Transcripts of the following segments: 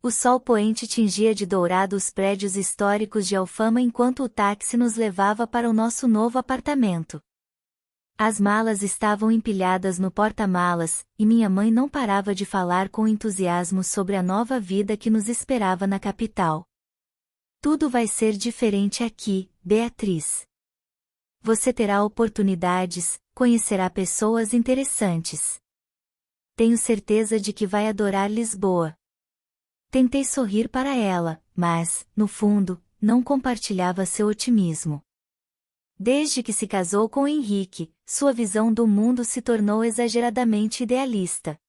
O sol poente tingia de dourado os prédios históricos de Alfama enquanto o táxi nos levava para o nosso novo apartamento. As malas estavam empilhadas no porta-malas, e minha mãe não parava de falar com entusiasmo sobre a nova vida que nos esperava na capital. Tudo vai ser diferente aqui, Beatriz. Você terá oportunidades, conhecerá pessoas interessantes. Tenho certeza de que vai adorar Lisboa. Tentei sorrir para ela, mas, no fundo, não compartilhava seu otimismo. Desde que se casou com Henrique, sua visão do mundo se tornou exageradamente idealista.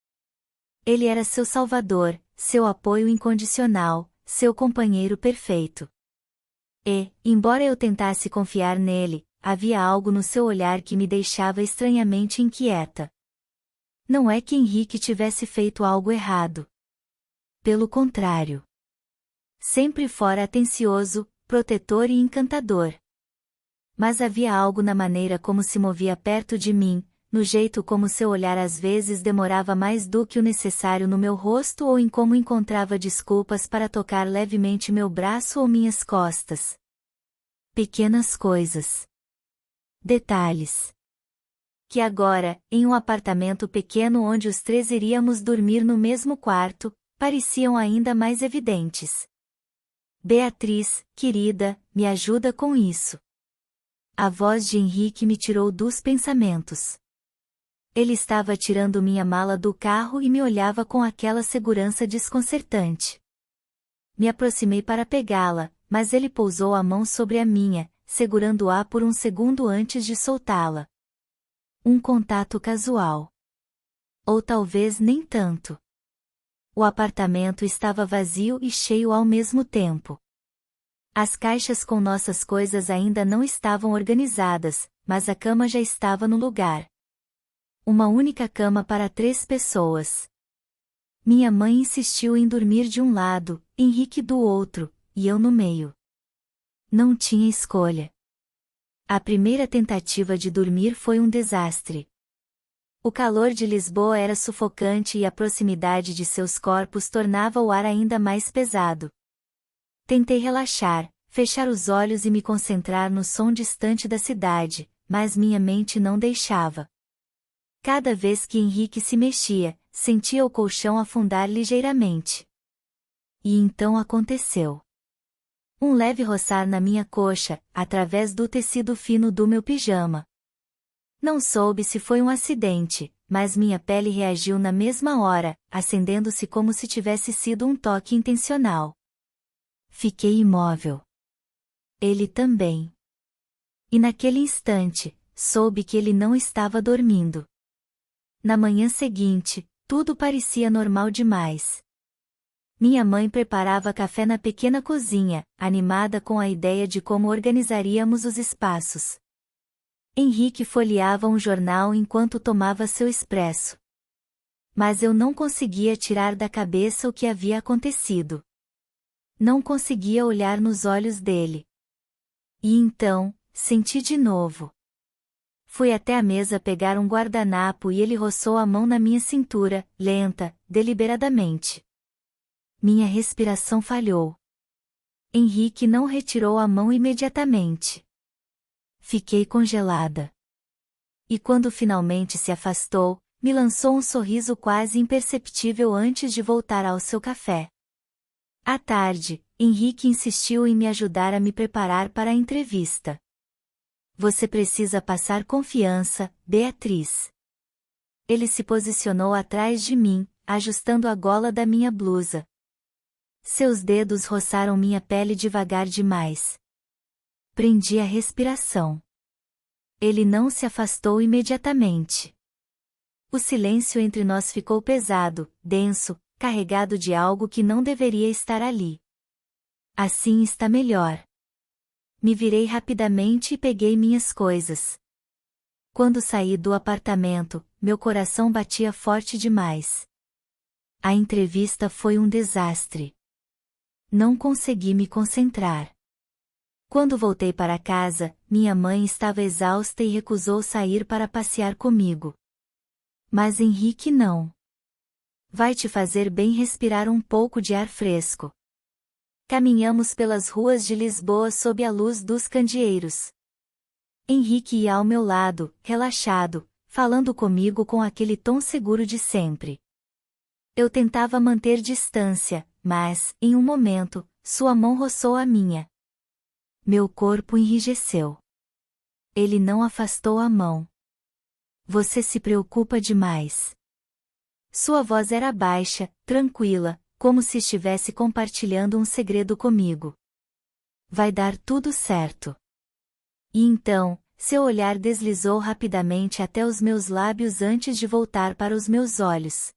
Ele era seu salvador, seu apoio incondicional, seu companheiro perfeito. E, embora eu tentasse confiar nele, havia algo no seu olhar que me deixava estranhamente inquieta. Não é que Henrique tivesse feito algo errado. Pelo contrário. Sempre fora atencioso, protetor e encantador. Mas havia algo na maneira como se movia perto de mim, no jeito como seu olhar às vezes demorava mais do que o necessário no meu rosto ou em como encontrava desculpas para tocar levemente meu braço ou minhas costas. Pequenas coisas. Detalhes. Que agora, em um apartamento pequeno onde os três iríamos dormir no mesmo quarto, pareciam ainda mais evidentes. Beatriz, querida, me ajuda com isso. A voz de Henrique me tirou dos pensamentos. Ele estava tirando minha mala do carro e me olhava com aquela segurança desconcertante. Me aproximei para pegá-la, mas ele pousou a mão sobre a minha, segurando-a por um segundo antes de soltá-la. Um contato casual. Ou talvez nem tanto. O apartamento estava vazio e cheio ao mesmo tempo. As caixas com nossas coisas ainda não estavam organizadas, mas a cama já estava no lugar. Uma única cama para 3 pessoas. Minha mãe insistiu em dormir de um lado, Henrique do outro, e eu no meio. Não tinha escolha. A primeira tentativa de dormir foi um desastre. O calor de Lisboa era sufocante e a proximidade de seus corpos tornava o ar ainda mais pesado. Tentei relaxar, fechar os olhos e me concentrar no som distante da cidade, mas minha mente não deixava. Cada vez que Henrique se mexia, sentia o colchão afundar ligeiramente. E então aconteceu. Um leve roçar na minha coxa, através do tecido fino do meu pijama. Não soube se foi um acidente, mas minha pele reagiu na mesma hora, acendendo-se como se tivesse sido um toque intencional. Fiquei imóvel. Ele também. E naquele instante, soube que ele não estava dormindo. Na manhã seguinte, tudo parecia normal demais. Minha mãe preparava café na pequena cozinha, animada com a ideia de como organizaríamos os espaços. Henrique folheava um jornal enquanto tomava seu expresso. Mas eu não conseguia tirar da cabeça o que havia acontecido. Não conseguia olhar nos olhos dele. E então, senti de novo. Fui até a mesa pegar um guardanapo e ele roçou a mão na minha cintura, lenta, deliberadamente. Minha respiração falhou. Henrique não retirou a mão imediatamente. Fiquei congelada. E quando finalmente se afastou, me lançou um sorriso quase imperceptível antes de voltar ao seu café. À tarde, Henrique insistiu em me ajudar a me preparar para a entrevista. Você precisa passar confiança, Beatriz. Ele se posicionou atrás de mim, ajustando a gola da minha blusa. Seus dedos roçaram minha pele devagar demais. Prendi a respiração. Ele não se afastou imediatamente. O silêncio entre nós ficou pesado, denso, carregado de algo que não deveria estar ali. Assim está melhor. Me virei rapidamente e peguei minhas coisas. Quando saí do apartamento, meu coração batia forte demais. A entrevista foi um desastre. Não consegui me concentrar. Quando voltei para casa, minha mãe estava exausta e recusou sair para passear comigo. Mas Henrique não. Vai te fazer bem respirar um pouco de ar fresco. Caminhamos pelas ruas de Lisboa sob a luz dos candeeiros. Henrique ia ao meu lado, relaxado, falando comigo com aquele tom seguro de sempre. Eu tentava manter distância, mas, em um momento, sua mão roçou a minha. Meu corpo enrijeceu. Ele não afastou a mão. Você se preocupa demais. Sua voz era baixa, tranquila, como se estivesse compartilhando um segredo comigo. Vai dar tudo certo. E então, seu olhar deslizou rapidamente até os meus lábios antes de voltar para os meus olhos.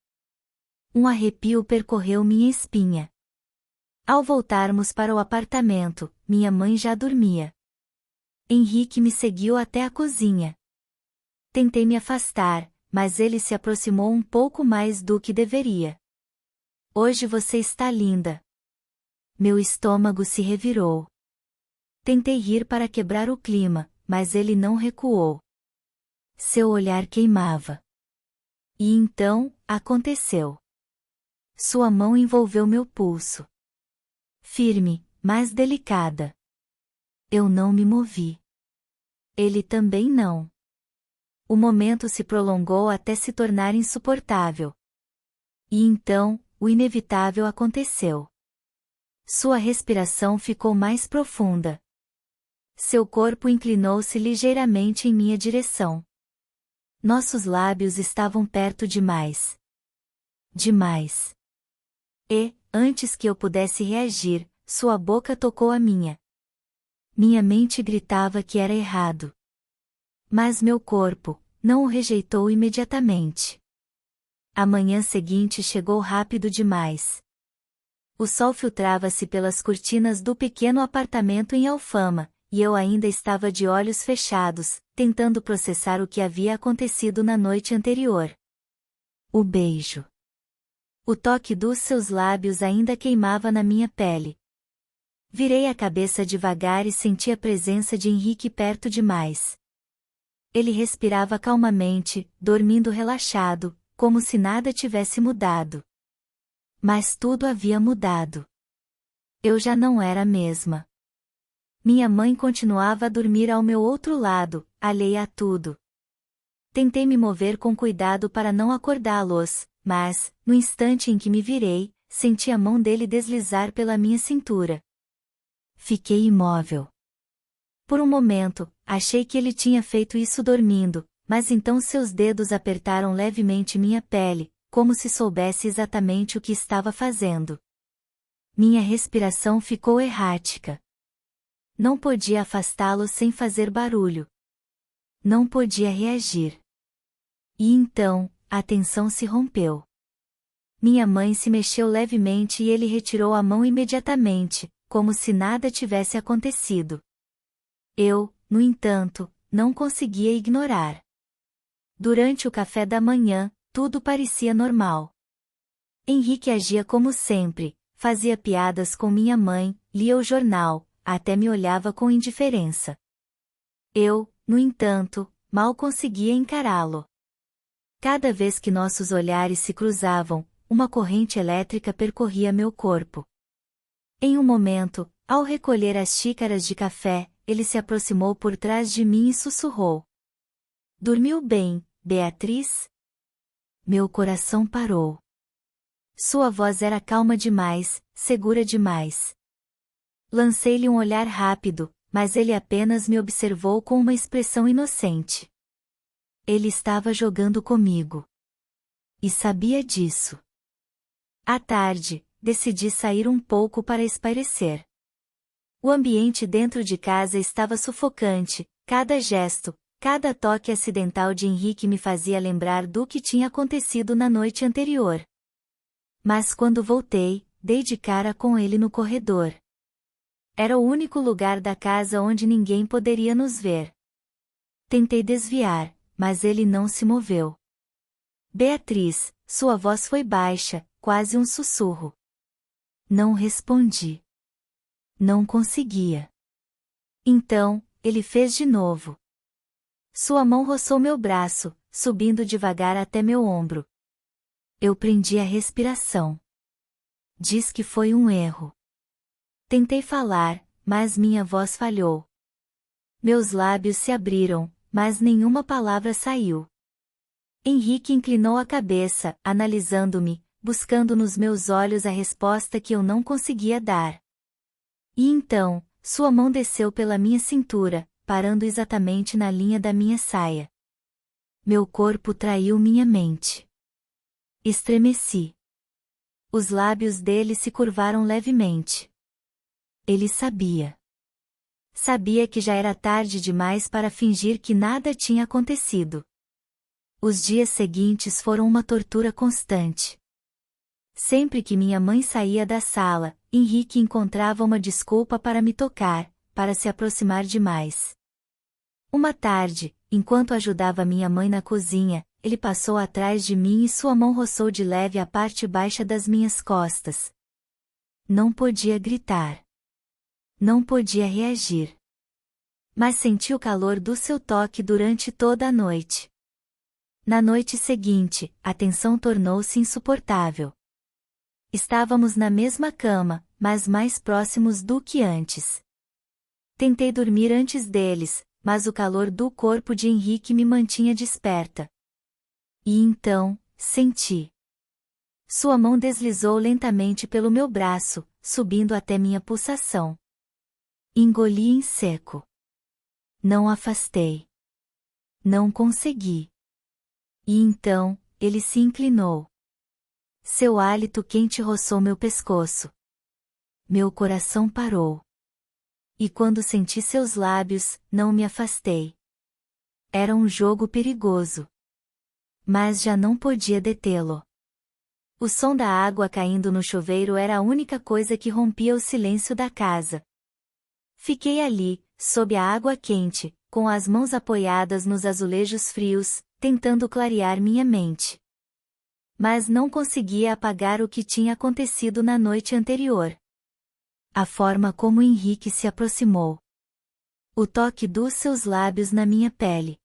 Um arrepio percorreu minha espinha. Ao voltarmos para o apartamento, minha mãe já dormia. Henrique me seguiu até a cozinha. Tentei me afastar, mas ele se aproximou um pouco mais do que deveria. Hoje você está linda. Meu estômago se revirou. Tentei rir para quebrar o clima, mas ele não recuou. Seu olhar queimava. E então, aconteceu. Sua mão envolveu meu pulso. Firme, mas delicada. Eu não me movi. Ele também não. O momento se prolongou até se tornar insuportável. E então, o inevitável aconteceu. Sua respiração ficou mais profunda. Seu corpo inclinou-se ligeiramente em minha direção. Nossos lábios estavam perto demais. Demais. E, antes que eu pudesse reagir, sua boca tocou a minha. Minha mente gritava que era errado. Mas meu corpo não o rejeitou imediatamente. A manhã seguinte chegou rápido demais. O sol filtrava-se pelas cortinas do pequeno apartamento em Alfama, e eu ainda estava de olhos fechados, tentando processar o que havia acontecido na noite anterior. O beijo. O toque dos seus lábios ainda queimava na minha pele. Virei a cabeça devagar e senti a presença de Henrique perto demais. Ele respirava calmamente, dormindo relaxado, como se nada tivesse mudado. Mas tudo havia mudado. Eu já não era a mesma. Minha mãe continuava a dormir ao meu outro lado, alheia a tudo. Tentei me mover com cuidado para não acordá-los, mas, no instante em que me virei, senti a mão dele deslizar pela minha cintura. Fiquei imóvel. Por um momento, achei que ele tinha feito isso dormindo, mas então seus dedos apertaram levemente minha pele, como se soubesse exatamente o que estava fazendo. Minha respiração ficou errática. Não podia afastá-lo sem fazer barulho. Não podia reagir. E então, a tensão se rompeu. Minha mãe se mexeu levemente e ele retirou a mão imediatamente, como se nada tivesse acontecido. Eu, no entanto, não conseguia ignorar. Durante o café da manhã, tudo parecia normal. Henrique agia como sempre, fazia piadas com minha mãe, lia o jornal, até me olhava com indiferença. Eu, no entanto, mal conseguia encará-lo. Cada vez que nossos olhares se cruzavam, uma corrente elétrica percorria meu corpo. Em um momento, ao recolher as xícaras de café, ele se aproximou por trás de mim e sussurrou: Dormiu bem, Beatriz? Meu coração parou. Sua voz era calma demais, segura demais. Lancei-lhe um olhar rápido, mas ele apenas me observou com uma expressão inocente. Ele estava jogando comigo. E sabia disso. À tarde, decidi sair um pouco para espairecer. O ambiente dentro de casa estava sufocante, cada gesto, cada toque acidental de Henrique me fazia lembrar do que tinha acontecido na noite anterior. Mas quando voltei, dei de cara com ele no corredor. Era o único lugar da casa onde ninguém poderia nos ver. Tentei desviar, mas ele não se moveu. Beatriz, sua voz foi baixa, quase um sussurro. Não respondi. Não conseguia. Então, ele fez de novo. Sua mão roçou meu braço, subindo devagar até meu ombro. Eu prendi a respiração. Diz que foi um erro. Tentei falar, mas minha voz falhou. Meus lábios se abriram, mas nenhuma palavra saiu. Henrique inclinou a cabeça, analisando-me, buscando nos meus olhos a resposta que eu não conseguia dar. E então, sua mão desceu pela minha cintura, parando exatamente na linha da minha saia. Meu corpo traiu minha mente. Estremeci. Os lábios dele se curvaram levemente. Ele sabia. Sabia que já era tarde demais para fingir que nada tinha acontecido. Os dias seguintes foram uma tortura constante. Sempre que minha mãe saía da sala, Henrique encontrava uma desculpa para me tocar, para se aproximar demais. Uma tarde, enquanto ajudava minha mãe na cozinha, ele passou atrás de mim e sua mão roçou de leve a parte baixa das minhas costas. Não podia gritar. Não podia reagir. Mas senti o calor do seu toque durante toda a noite. Na noite seguinte, a tensão tornou-se insuportável. Estávamos na mesma cama, mas mais próximos do que antes. Tentei dormir antes deles, mas o calor do corpo de Henrique me mantinha desperta. E então, senti. Sua mão deslizou lentamente pelo meu braço, subindo até minha pulsação. Engoli em seco. Não afastei. Não consegui. E então, ele se inclinou. Seu hálito quente roçou meu pescoço. Meu coração parou. E quando senti seus lábios, não me afastei. Era um jogo perigoso. Mas já não podia detê-lo. O som da água caindo no chuveiro era a única coisa que rompia o silêncio da casa. Fiquei ali, sob a água quente, com as mãos apoiadas nos azulejos frios, tentando clarear minha mente. Mas não conseguia apagar o que tinha acontecido na noite anterior. A forma como Henrique se aproximou. O toque dos seus lábios na minha pele.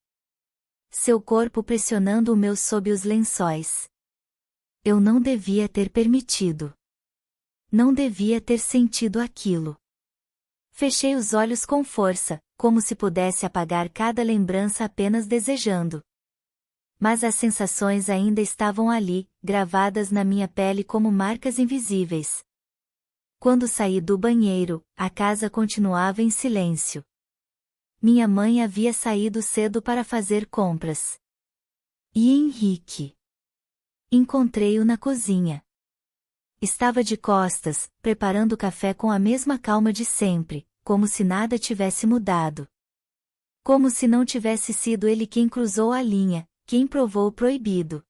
Seu corpo pressionando o meu sob os lençóis. Eu não devia ter permitido. Não devia ter sentido aquilo. Fechei os olhos com força, como se pudesse apagar cada lembrança apenas desejando. Mas as sensações ainda estavam ali, gravadas na minha pele como marcas invisíveis. Quando saí do banheiro, a casa continuava em silêncio. Minha mãe havia saído cedo para fazer compras. E Henrique? Encontrei-o na cozinha. Estava de costas, preparando café com a mesma calma de sempre, como se nada tivesse mudado. Como se não tivesse sido ele quem cruzou a linha, quem provou o proibido.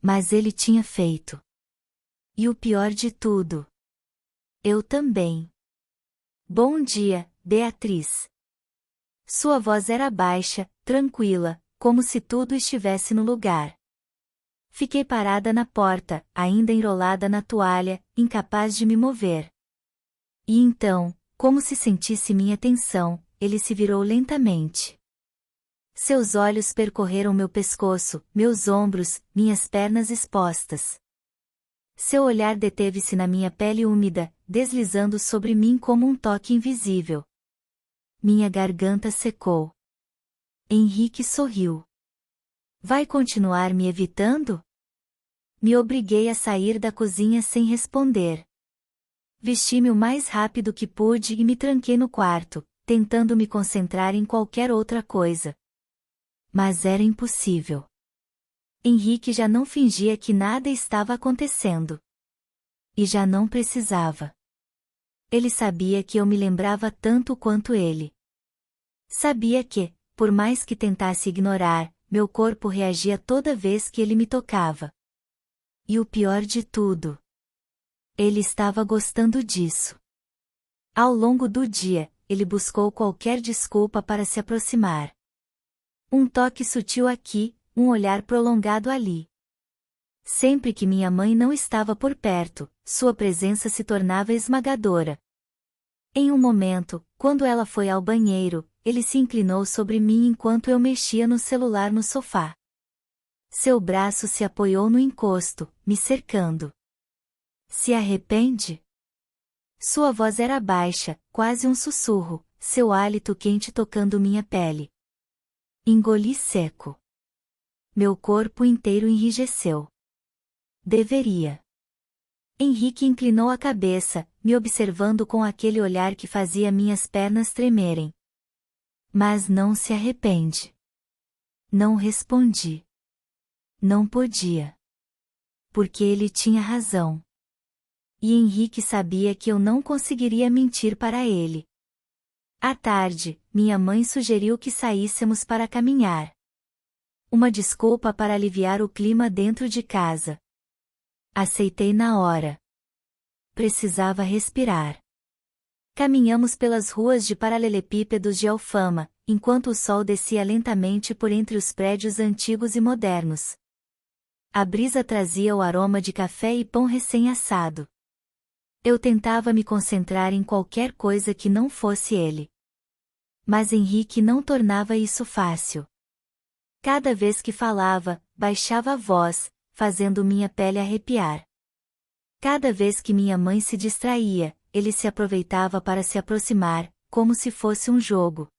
Mas ele tinha feito. E o pior de tudo. Eu também. Bom dia, Beatriz. Sua voz era baixa, tranquila, como se tudo estivesse no lugar. Fiquei parada na porta, ainda enrolada na toalha, incapaz de me mover. E então, como se sentisse minha atenção, ele se virou lentamente. Seus olhos percorreram meu pescoço, meus ombros, minhas pernas expostas. Seu olhar deteve-se na minha pele úmida, deslizando sobre mim como um toque invisível. Minha garganta secou. Henrique sorriu. Vai continuar me evitando? Me obriguei a sair da cozinha sem responder. Vesti-me o mais rápido que pude e me tranquei no quarto, tentando me concentrar em qualquer outra coisa. Mas era impossível. Henrique já não fingia que nada estava acontecendo. E já não precisava. Ele sabia que eu me lembrava tanto quanto ele. Sabia que, por mais que tentasse ignorar, meu corpo reagia toda vez que ele me tocava. E o pior de tudo. Ele estava gostando disso. Ao longo do dia, ele buscou qualquer desculpa para se aproximar. Um toque sutil aqui, um olhar prolongado ali. Sempre que minha mãe não estava por perto, sua presença se tornava esmagadora. Em um momento, quando ela foi ao banheiro, ele se inclinou sobre mim enquanto eu mexia no celular no sofá. Seu braço se apoiou no encosto, me cercando. Se arrepende? Sua voz era baixa, quase um sussurro, seu hálito quente tocando minha pele. Engoli seco. Meu corpo inteiro enrijeceu. Deveria. Henrique inclinou a cabeça, me observando com aquele olhar que fazia minhas pernas tremerem. Mas não se arrepende. Não respondi. Não podia. Porque ele tinha razão. E Henrique sabia que eu não conseguiria mentir para ele. À tarde, minha mãe sugeriu que saíssemos para caminhar. Uma desculpa para aliviar o clima dentro de casa. Aceitei na hora. Precisava respirar. Caminhamos pelas ruas de paralelepípedos de Alfama, enquanto o sol descia lentamente por entre os prédios antigos e modernos. A brisa trazia o aroma de café e pão recém-assado. Eu tentava me concentrar em qualquer coisa que não fosse ele. Mas Henrique não tornava isso fácil. Cada vez que falava, baixava a voz, fazendo minha pele arrepiar. Cada vez que minha mãe se distraía, ele se aproveitava para se aproximar, como se fosse um jogo.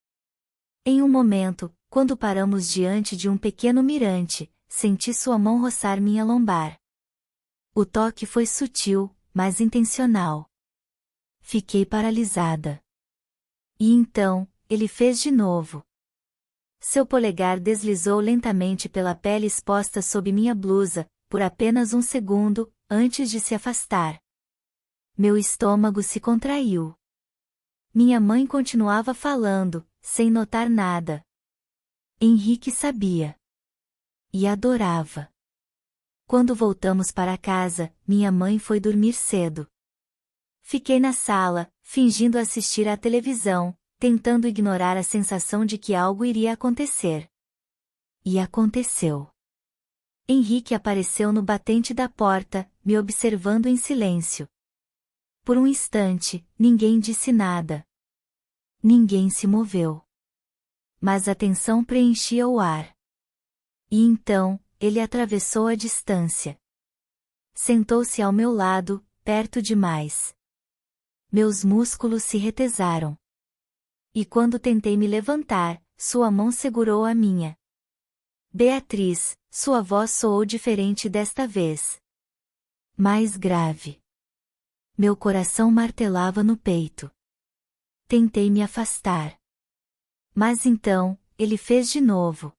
Em um momento, quando paramos diante de um pequeno mirante, senti sua mão roçar minha lombar. O toque foi sutil, mas intencional. Fiquei paralisada. E então, ele fez de novo. Seu polegar deslizou lentamente pela pele exposta sob minha blusa, por apenas um segundo, antes de se afastar. Meu estômago se contraiu. Minha mãe continuava falando, sem notar nada. Henrique sabia. E adorava. Quando voltamos para casa, minha mãe foi dormir cedo. Fiquei na sala, fingindo assistir à televisão, tentando ignorar a sensação de que algo iria acontecer. E aconteceu. Henrique apareceu no batente da porta, me observando em silêncio. Por um instante, ninguém disse nada. Ninguém se moveu. Mas a tensão preenchia o ar. E então, ele atravessou a distância. Sentou-se ao meu lado, perto demais. Meus músculos se retesaram. E quando tentei me levantar, sua mão segurou a minha. Beatriz, sua voz soou diferente desta vez. Mais grave. Meu coração martelava no peito. Tentei me afastar. Mas então, ele fez de novo.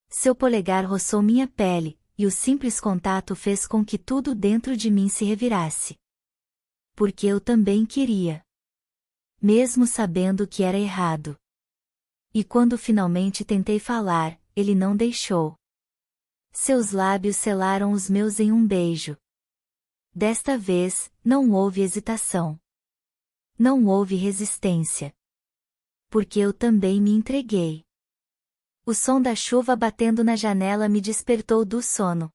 Seu polegar roçou minha pele, e o simples contato fez com que tudo dentro de mim se revirasse. Porque eu também queria. Mesmo sabendo que era errado. E quando finalmente tentei falar, ele não deixou. Seus lábios selaram os meus em um beijo. Desta vez, não houve hesitação. Não houve resistência. Porque eu também me entreguei. O som da chuva batendo na janela me despertou do sono.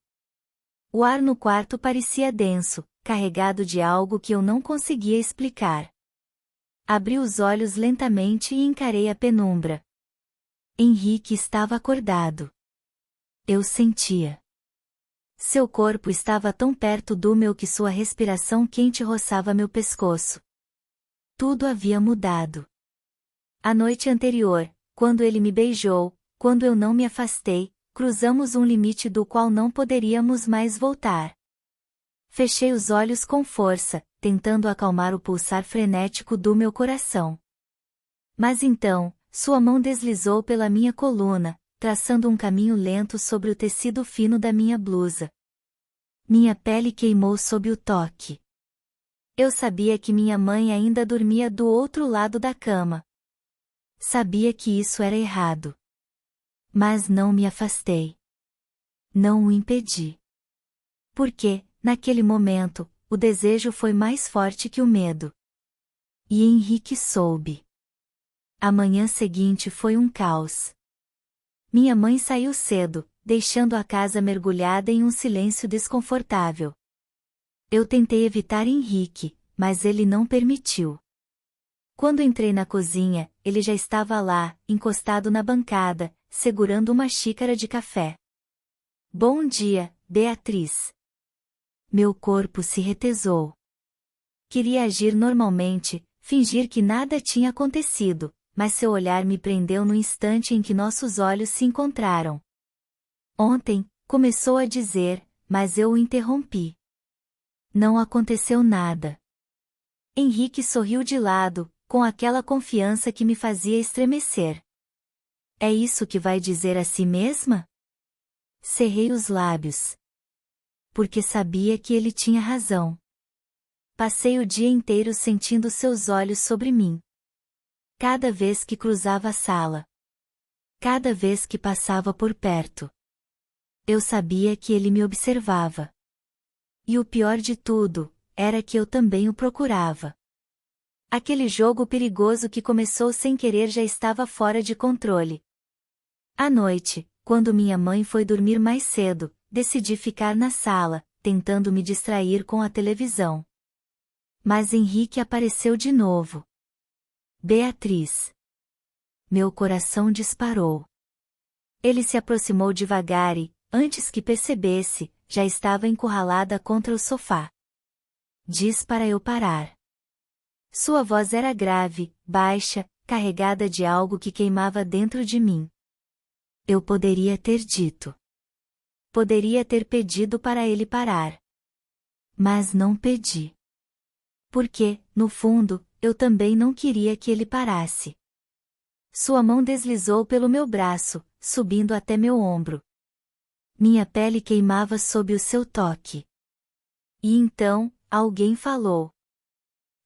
O ar no quarto parecia denso, carregado de algo que eu não conseguia explicar. Abri os olhos lentamente e encarei a penumbra. Henrique estava acordado. Eu sentia. Seu corpo estava tão perto do meu que sua respiração quente roçava meu pescoço. Tudo havia mudado. A noite anterior, quando ele me beijou, quando eu não me afastei, cruzamos um limite do qual não poderíamos mais voltar. Fechei os olhos com força, tentando acalmar o pulsar frenético do meu coração. Mas então, sua mão deslizou pela minha coluna, traçando um caminho lento sobre o tecido fino da minha blusa. Minha pele queimou sob o toque. Eu sabia que minha mãe ainda dormia do outro lado da cama. Sabia que isso era errado. Mas não me afastei. Não o impedi. Porque, naquele momento, o desejo foi mais forte que o medo. E Henrique soube. A manhã seguinte foi um caos. Minha mãe saiu cedo, deixando a casa mergulhada em um silêncio desconfortável. Eu tentei evitar Henrique, mas ele não permitiu. Quando entrei na cozinha, ele já estava lá, encostado na bancada, segurando uma xícara de café. Bom dia, Beatriz. Meu corpo se retesou. Queria agir normalmente, fingir que nada tinha acontecido, mas seu olhar me prendeu no instante em que nossos olhos se encontraram. Ontem, começou a dizer, mas eu o interrompi. Não aconteceu nada. Henrique sorriu de lado, com aquela confiança que me fazia estremecer. É isso que vai dizer a si mesma? Cerrei os lábios. Porque sabia que ele tinha razão. Passei o dia inteiro sentindo seus olhos sobre mim. Cada vez que cruzava a sala. Cada vez que passava por perto. Eu sabia que ele me observava. E o pior de tudo, era que eu também o procurava. Aquele jogo perigoso que começou sem querer já estava fora de controle. À noite, quando minha mãe foi dormir mais cedo, decidi ficar na sala, tentando me distrair com a televisão. Mas Henrique apareceu de novo. Beatriz. Meu coração disparou. Ele se aproximou devagar e, antes que percebesse, já estava encurralada contra o sofá. Diz para eu parar. Sua voz era grave, baixa, carregada de algo que queimava dentro de mim. Eu poderia ter dito. Poderia ter pedido para ele parar. Mas não pedi. Porque, no fundo, eu também não queria que ele parasse. Sua mão deslizou pelo meu braço, subindo até meu ombro. Minha pele queimava sob o seu toque. E então, alguém falou.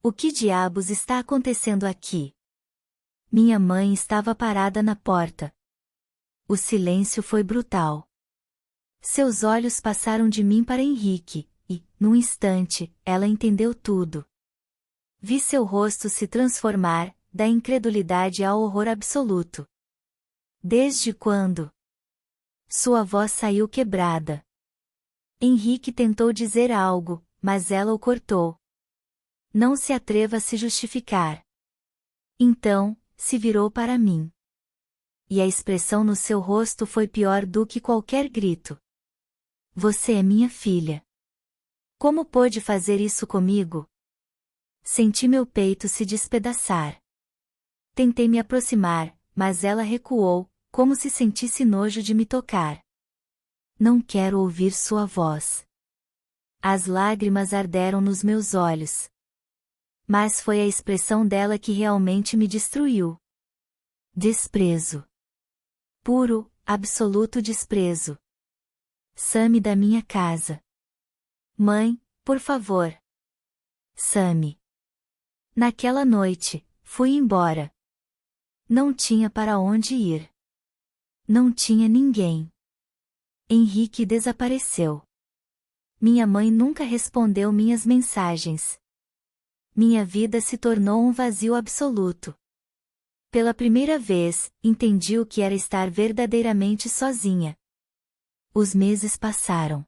O que diabos está acontecendo aqui? Minha mãe estava parada na porta. O silêncio foi brutal. Seus olhos passaram de mim para Henrique, e, num instante, ela entendeu tudo. Vi seu rosto se transformar, da incredulidade ao horror absoluto. Desde quando? Sua voz saiu quebrada. Henrique tentou dizer algo, mas ela o cortou. Não se atreva a se justificar. Então, se virou para mim. E a expressão no seu rosto foi pior do que qualquer grito. Você é minha filha. Como pôde fazer isso comigo? Senti meu peito se despedaçar. Tentei me aproximar, mas ela recuou, como se sentisse nojo de me tocar. Não quero ouvir sua voz. As lágrimas arderam nos meus olhos. Mas foi a expressão dela que realmente me destruiu. Desprezo. Puro, absoluto desprezo. Same da minha casa. Mãe, por favor. Same. Naquela noite, fui embora. Não tinha para onde ir. Não tinha ninguém. Henrique desapareceu. Minha mãe nunca respondeu minhas mensagens. Minha vida se tornou um vazio absoluto. Pela primeira vez, entendi o que era estar verdadeiramente sozinha. Os meses passaram.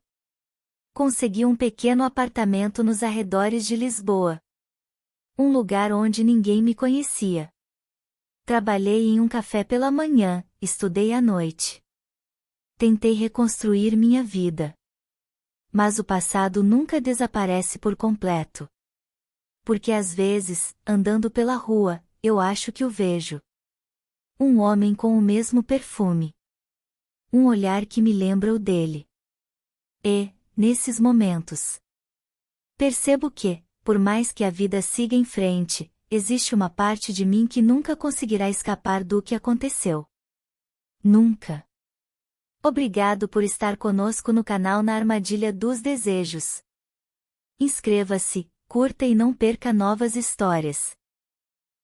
Consegui um pequeno apartamento nos arredores de Lisboa. Um lugar onde ninguém me conhecia. Trabalhei em um café pela manhã, estudei à noite. Tentei reconstruir minha vida. Mas o passado nunca desaparece por completo. Porque às vezes, andando pela rua, eu acho que o vejo. Um homem com o mesmo perfume. Um olhar que me lembra o dele. E, nesses momentos, percebo que, por mais que a vida siga em frente, existe uma parte de mim que nunca conseguirá escapar do que aconteceu. Nunca. Obrigado por estar conosco no canal Na Armadilha dos Desejos. Inscreva-se, curta e não perca novas histórias.